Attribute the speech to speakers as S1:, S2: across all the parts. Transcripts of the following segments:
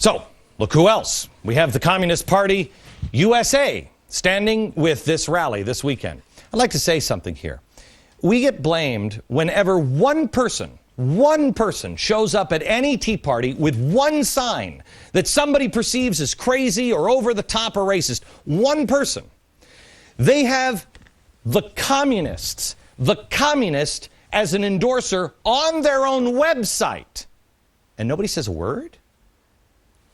S1: So, look who else. We have the Communist Party USA standing with this rally this weekend. I'd like to say something here. We get blamed whenever one person shows up at any Tea Party with one sign that somebody perceives as crazy or over the top or racist. One person. They have the communist as an endorser on their own website. And nobody says a word?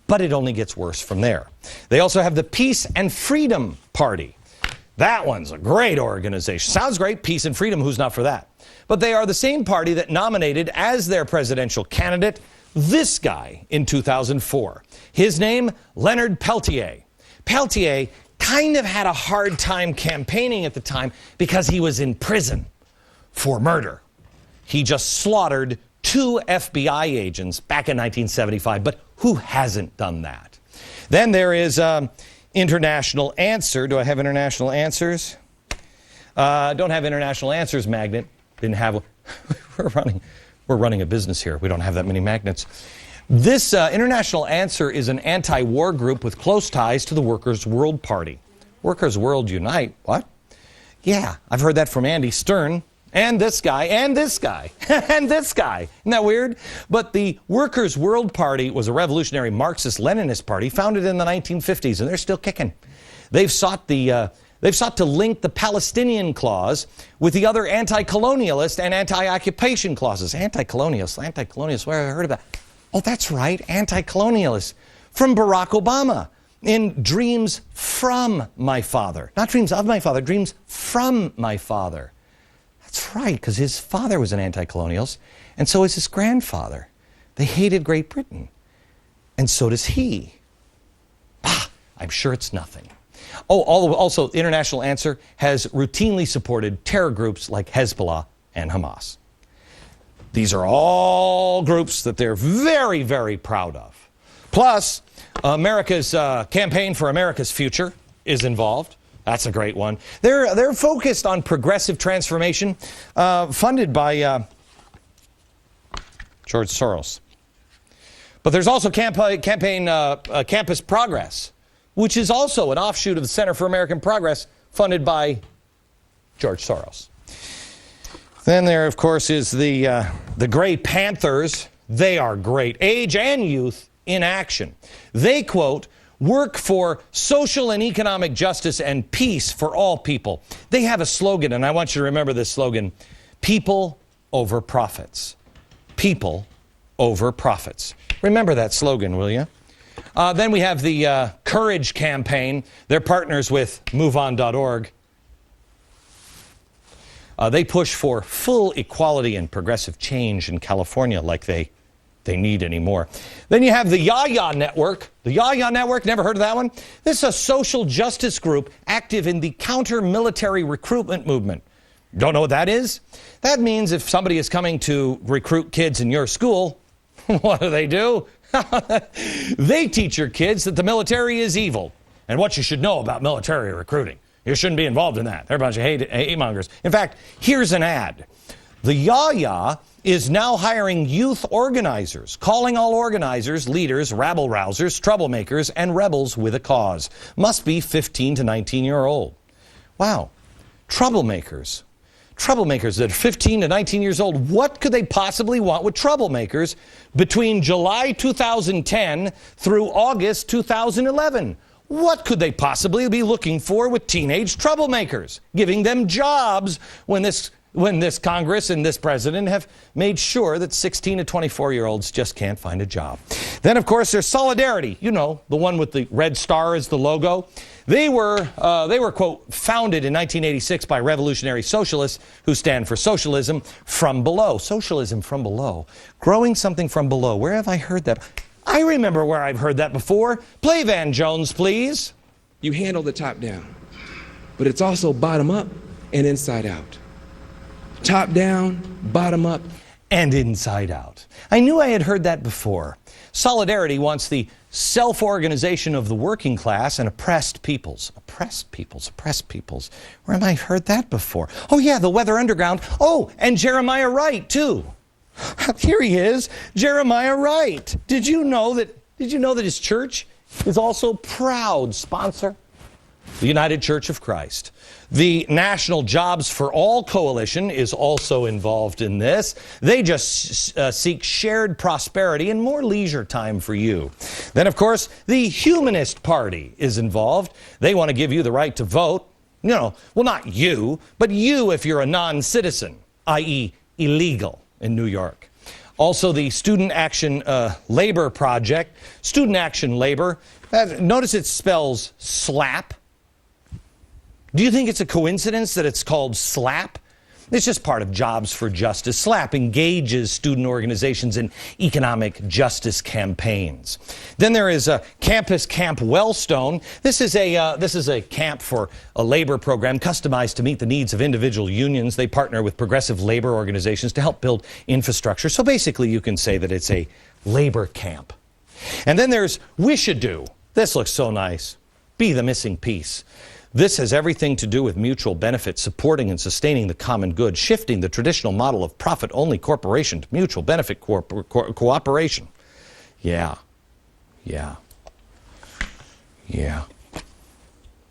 S1: But it only gets worse from there. They also have the Peace and Freedom Party. That one's a great organization. Sounds great, peace and freedom, who's not for that? But they are the same party that nominated as their presidential candidate this guy in 2004. His name, Leonard Peltier. Peltier kind of had a hard time campaigning at the time because he was in prison for murder. He just slaughtered 2 FBI agents back in 1975, but who hasn't done that? Then there is International Answer. Do I have International Answers? Don't have International Answers magnet. Didn't have. We're running a business here. We don't have that many magnets. This International Answer is an anti-war group with close ties to the Workers' World Party. Workers' World Unite. What? Yeah, I've heard that from Andy Stern. And this guy, and this guy, and this guy. Isn't that weird? But the Workers' World Party was a revolutionary Marxist-Leninist party founded in the 1950s, and they're still kicking. They've sought to link the Palestinian clause with the other anti-colonialist and anti-occupation clauses. Anti-colonialist, where have I heard about? Oh, that's right, anti-colonialist. From Barack Obama in Dreams from My Father. Not Dreams of My Father, Dreams from My Father. That's right, because his father was an anti-colonialist, and so is his grandfather. They hated Great Britain, and so does he. I'm sure it's nothing. Oh, also, International Answer has routinely supported terror groups like Hezbollah and Hamas. These are all groups that they're very, very proud of. Plus, America's Campaign for America's Future is involved. That's a great one. They're focused on progressive transformation, funded by George Soros. But there's also Campus Progress, which is also an offshoot of the Center for American Progress, funded by George Soros. Then there, of course, is the Gray Panthers. They are great. Age and youth in action. They, quote, work for social and economic justice and peace for all people. They have a slogan, and I want you to remember this slogan: people over profits. People over profits. Remember that slogan, will you? Then we have the Courage Campaign. They're partners with MoveOn.org. They push for full equality and progressive change in California like they need anymore. Then you have the Yaya Network. The Yaya Network, never heard of that one? This is a social justice group active in the counter-military recruitment movement. Don't know what that is? That means if somebody is coming to recruit kids in your school, what do? They teach your kids that the military is evil and what you should know about military recruiting. You shouldn't be involved in that. They're a bunch of hate mongers. In fact, here's an ad. The Yaya is now hiring youth organizers, calling all organizers, leaders, rabble-rousers, troublemakers, and rebels with a cause. Must be 15 to 19-year-old. Wow. Troublemakers. Troublemakers that are 15 to 19 years old. What could they possibly want with troublemakers between July 2010 through August 2011? What could they possibly be looking for with teenage troublemakers? Giving them jobs when this Congress and this president have made sure that 16 to 24-year-olds just can't find a job. Then, of course, there's Solidarity. You know, the one with the red star as the logo. They were, quote, founded in 1986 by revolutionary socialists who stand for socialism from below. Socialism from below. Growing something from below. Where have I heard that? I remember where I've heard that before. Play Van Jones, please.
S2: You handle the top down, but it's also bottom up and inside out. Top down, bottom up,
S1: and inside out. I knew I had heard that before. Solidarity wants the self-organization of the working class and oppressed peoples. Oppressed peoples, oppressed peoples. Where have I heard that before? Oh yeah, the Weather Underground. Oh, and Jeremiah Wright, too. Here he is, Jeremiah Wright. Did you know that Did you know that his church is also proud sponsor? The United Church of Christ. The National Jobs for All Coalition is also involved in this. They just seek shared prosperity and more leisure time for you. Then, of course, the Humanist Party is involved. They want to give you the right to vote. Well, not you, but you if you're a non-citizen, i.e. illegal in New York. Also, the Student Action Labor Project. Student Action Labor, notice it spells SLAP. Do you think it's a coincidence that it's called SLAP? It's just part of Jobs for Justice. SLAP engages student organizations in economic justice campaigns. Then there is Campus Camp Wellstone. This is a camp for a labor program customized to meet the needs of individual unions. They partner with progressive labor organizations to help build infrastructure. So basically you can say that it's a labor camp. And then there's Wishadoo. This looks so nice. Be the missing piece. This has everything to do with mutual benefit, supporting and sustaining the common good, shifting the traditional model of profit-only corporation to mutual benefit cooperation. Yeah.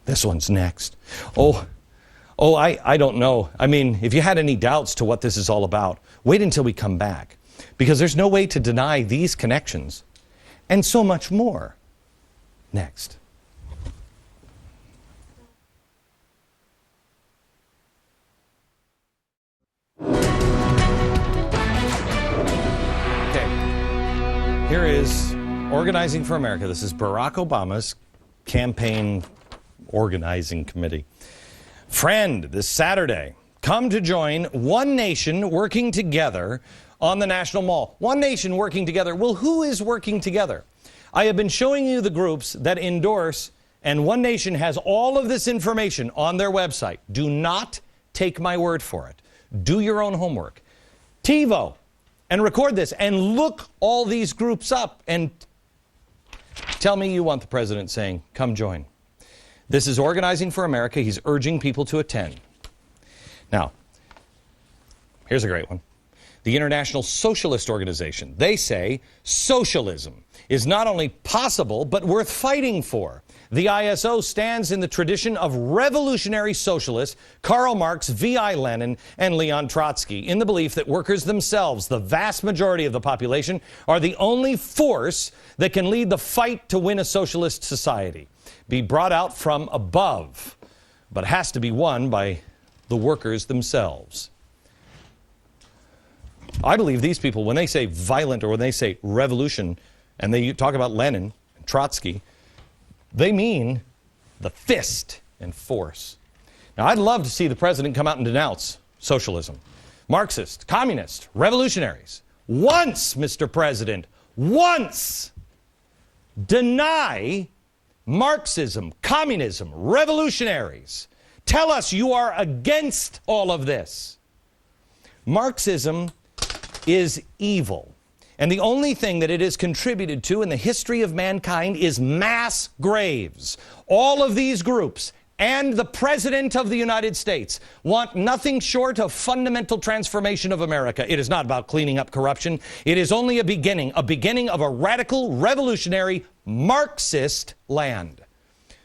S1: This one's next. I don't know. I mean, if you had any doubts to what this is all about, wait until we come back, because there's no way to deny these connections and so much more. Next. Here is Organizing for America. This is Barack Obama's campaign organizing committee. Friend, this Saturday, come to join One Nation working together on the National Mall. One Nation working together. Well, who is working together? I have been showing you the groups that endorse, and One Nation has all of this information on their website. Do not take my word for it. Do your own homework. TiVo. And record this and look all these groups up and tell me you want the president saying, come join. This is Organizing for America. He's urging people to attend. Now, here's a great one. The International Socialist Organization. They say socialism is not only possible, but worth fighting for. The ISO stands in the tradition of revolutionary socialists Karl Marx, V.I. Lenin, and Leon Trotsky, in the belief that workers themselves, the vast majority of the population, are the only force that can lead the fight to win a socialist society. Be brought out from above, but has to be won by the workers themselves. I believe these people, when they say violent or when they say revolution, and they talk about Lenin and Trotsky, they mean the fist and force. Now, I'd love to see the president come out and denounce socialism, Marxist, communist, revolutionaries. Once, Mr. President, once deny Marxism, communism, revolutionaries. Tell us you are against all of this. Marxism is evil. And the only thing that it has contributed to in the history of mankind is mass graves. All of these groups and the President of the United States want nothing short of fundamental transformation of America. It is not about cleaning up corruption. It is only a beginning of a radical, revolutionary, Marxist land.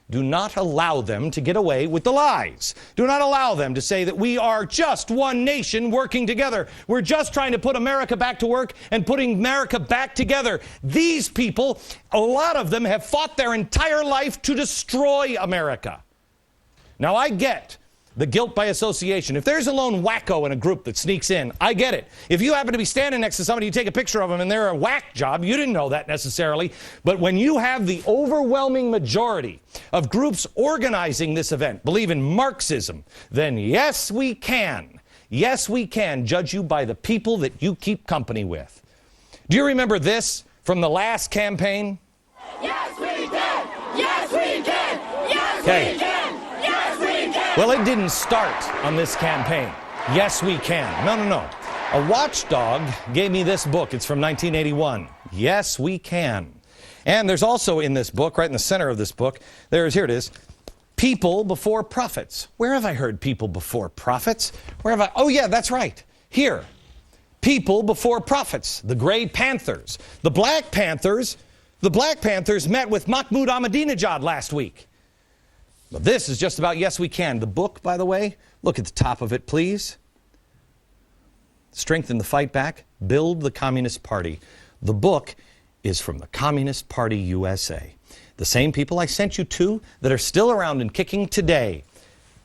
S1: Do not allow them to get away with the lies. Do not allow them to say that we are just one nation working together. We're just trying to put America back to work and putting America back together. These people, a lot of them have fought their entire life to destroy America. Now, I get the guilt by association. If there's a lone wacko in a group that sneaks in, I get it. If you happen to be standing next to somebody, you take a picture of them and they're a whack job, you didn't know that necessarily. But when you have the overwhelming majority of groups organizing this event, believe in Marxism, then yes, we can judge you by the people that you keep company with. Do you remember this from the last campaign?
S3: Yes, we can! Yes, we can! Yes, we can!
S1: Well, it didn't start on this campaign. Yes, we can. No. A watchdog gave me this book. It's from 1981. Yes, we can. And there's also in this book, right in the center of this book, here it is, People Before Profits. Where have I heard people before profits? Oh yeah, that's right. Here. People Before Profits. The Gray Panthers. The Black Panthers The Black Panthers met with Mahmoud Ahmadinejad last week. But this is just about Yes We Can. The book, by the way, look at the top of it, please. Strengthen the Fight Back, Build the Communist Party. The book is from the Communist Party USA. The same people I sent you to that are still around and kicking today,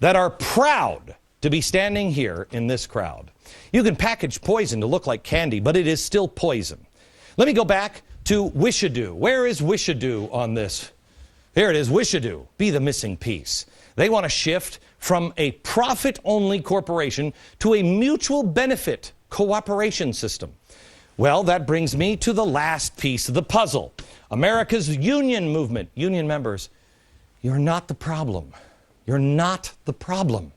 S1: that are proud to be standing here in this crowd. You can package poison to look like candy, but it is still poison. Let me go back to Wishadu. Where is Wishadu on this? Here it is, Wishadu, be the missing piece. They want to shift from a profit-only corporation to a mutual benefit cooperation system. Well, that brings me to the last piece of the puzzle. America's union movement. Union members, you're not the problem. You're not the problem.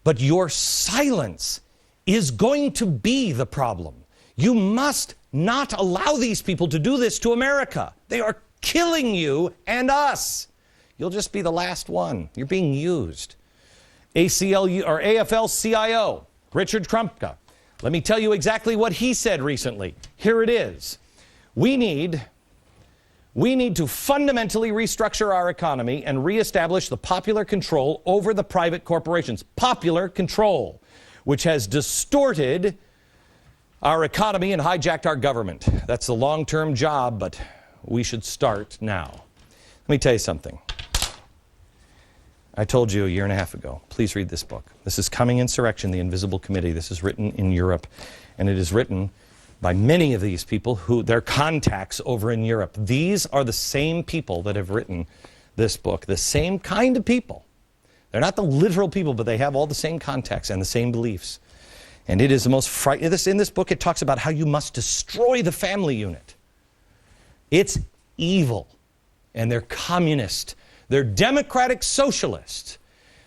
S1: But your silence is going to be the problem. You must not allow these people to do this to America. They are killing you and us. You'll just be the last one. You're being used. AFL-CIO, Richard Krupka. Let me tell you exactly what he said recently. Here it is. We need to fundamentally restructure our economy and reestablish the popular control over the private corporations. Popular control, which has distorted our economy and hijacked our government. That's a long-term job, but we should start now. Let me tell you something. I told you a year and a half ago, please read this book. This is Coming Insurrection, The Invisible Committee. This is written in Europe, and it is written by many of these people who their contacts over in Europe. These are the same people that have written this book, the same kind of people. They're not the literal people, but they have all the same contacts and the same beliefs. And it is the most frightening. In this book, it talks about how you must destroy the family unit. It's evil, and they're communist. They're democratic socialists.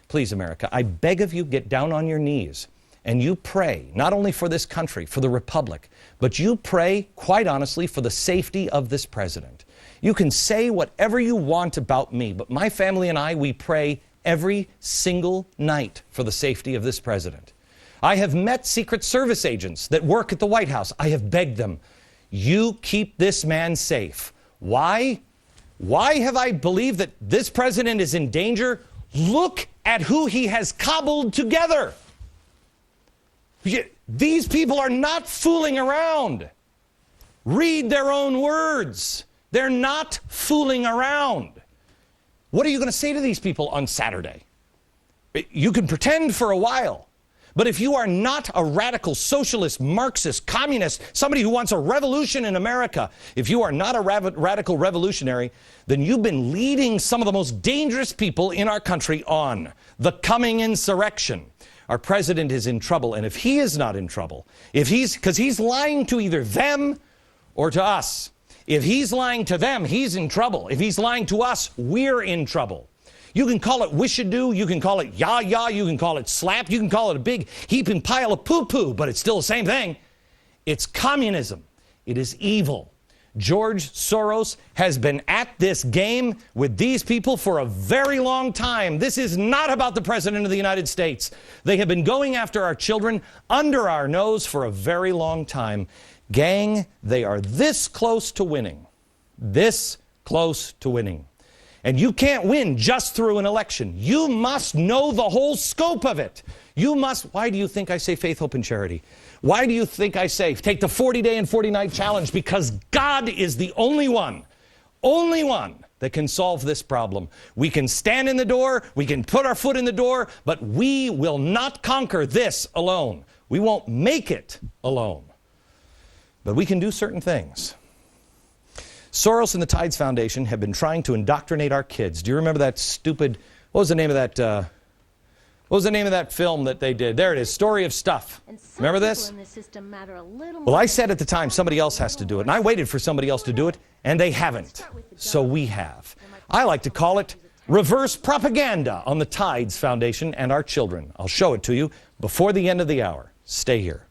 S1: Please, America, I beg of you, get down on your knees and you pray, not only for this country, for the republic, but you pray, quite honestly, for the safety of this president. You can say whatever you want about me, but my family and I, we pray every single night for the safety of this president. I have met Secret Service agents that work at the White House. I have begged them, you keep this man safe. Why? Why have I believed that this president is in danger? Look at who he has cobbled together. These people are not fooling around. Read their own words. They're not fooling around. What are you going to say to these people on Saturday? You can pretend for a while. But if you are not a radical socialist, Marxist, communist, somebody who wants a revolution in America, if you are not a radical revolutionary, then you've been leading some of the most dangerous people in our country on the coming insurrection. Our president is in trouble, and if he is not in trouble, because he's lying to either them or to us. If he's lying to them, he's in trouble. If he's lying to us, we're in trouble. You can call it wishadoo, you can call it yah-yah, you can call it slap, you can call it a big heaping pile of poo-poo, but it's still the same thing. It's communism. It is evil. George Soros has been at this game with these people for a very long time. This is not about the President of the United States. They have been going after our children under our nose for a very long time. Gang, they are this close to winning. This close to winning. And you can't win just through an election. You must know the whole scope of it. You must, why do you think I say faith, hope, and charity? Why do you think I say take the 40-day and 40-night challenge? Because God is the only one that can solve this problem. We can stand in the door, we can put our foot in the door, but we will not conquer this alone. We won't make it alone. But we can do certain things. Soros and the Tides Foundation have been trying to indoctrinate our kids. Do you remember that stupid, what was the name of that film that they did? There it is, Story of Stuff. Remember this? Well, I said at the time somebody else has to do it, and I waited for somebody else to do it, and they haven't. So we have. I like to call it reverse propaganda on the Tides Foundation and our children. I'll show it to you before the end of the hour. Stay here.